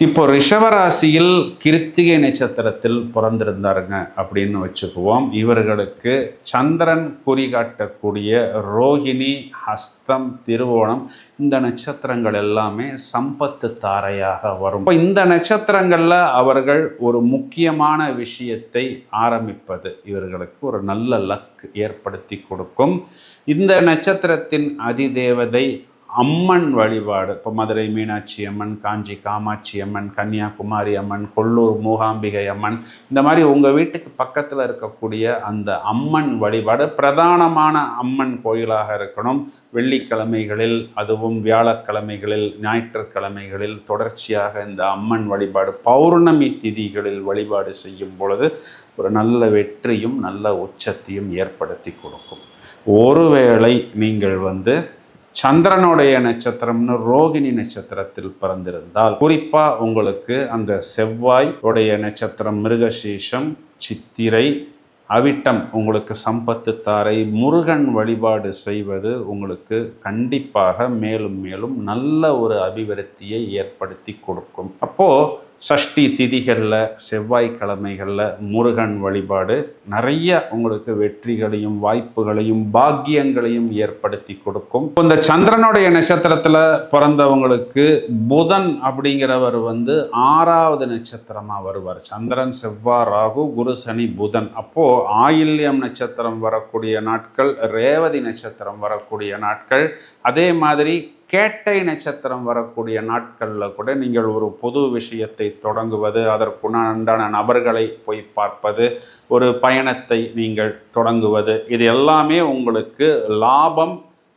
இப்போ ரிஷவராசியில் கிருத்திகை நட்சத்திரத்தில் பிறந்திருந்தாருங்க அப்படின்னு வச்சுக்குவோம். இவர்களுக்கு சந்திரன் குறிகாட்டக்கூடிய ரோகிணி, ஹஸ்தம், திருவோணம் இந்த நட்சத்திரங்கள் எல்லாமே சம்பத்து தாரையாக வரும். இப்போ இந்த நட்சத்திரங்களில் அவர்கள் ஒரு முக்கியமான விஷயத்தை ஆரம்பிப்பது இவர்களுக்கு ஒரு நல்ல லக் ஏற்படுத்தி கொடுக்கும். இந்த நட்சத்திரத்தின் அதிதேவதை அம்மன் வழிபாடு. இப்போ மதுரை மீனாட்சி அம்மன், காஞ்சி காமாட்சி அம்மன், கன்னியாகுமரி அம்மன், கொல்லூர் மூகாம்பிகை அம்மன், இந்த மாதிரி உங்கள் வீட்டுக்கு பக்கத்தில் இருக்கக்கூடிய அந்த அம்மன் வழிபாடு பிரதானமான அம்மன் கோயிலாக இருக்கணும். வெள்ளிக்கிழமைகளில், அதுவும் வியாழக்கிழமைகளில், ஞாயிற்றுக்கிழமைகளில் தொடர்ச்சியாக இந்த அம்மன் வழிபாடு பௌர்ணமி திதிகளில் வழிபாடு செய்யும் பொழுது ஒரு நல்ல வெற்றியும் நல்ல உச்சத்தையும் ஏற்படுத்தி கொடுக்கும். ஒருவேளை நீங்கள் சந்திரனுடைய நட்சத்திரம்னு ரோகிணி நட்சத்திரத்தில் பிறந்திருந்தால், குறிப்பா உங்களுக்கு அந்த செவ்வாய் உடைய நட்சத்திரம் மிருகசீஷம், சித்திரை, அவிட்டம் உங்களுக்கு சம்பத்து தாரை, முருகன் வழிபாடு செய்வது உங்களுக்கு கண்டிப்பாக மேலும் மேலும் நல்ல ஒரு அபிவிருத்தியை ஏற்படுத்தி கொடுக்கும். அப்போ சஷ்டி திதிகளில், செவ்வாய்க்கிழமைகளில் முருகன் வழிபாடு நிறைய உங்களுக்கு வெற்றிகளையும் வாய்ப்புகளையும் பாக்கியங்களையும் ஏற்படுத்தி கொடுக்கும். இந்த சந்திரனுடைய நட்சத்திரத்தில் பிறந்தவங்களுக்கு புதன் அப்படிங்கிறவர் 6வது நட்சத்திரமாக வருவார். சந்திரன், செவ்வாய், ராகு, குரு, சனி, புதன். அப்போ ஆயில்யம் நட்சத்திரம் வரக்கூடிய நாட்கள், ரேவதி நட்சத்திரம் வரக்கூடிய நாட்கள், அதே மாதிரி கேட்டை நட்சத்திரம் வரக்கூடிய நாட்களில் கூட நீங்கள் ஒரு பொது விஷயத்தை தொடங்குவது, அதற்குண்டான நபர்களை போய் பார்ப்பது, ஒரு பயணத்தை நீங்கள் தொடங்குவது, இது எல்லாமே உங்களுக்கு லாபம்,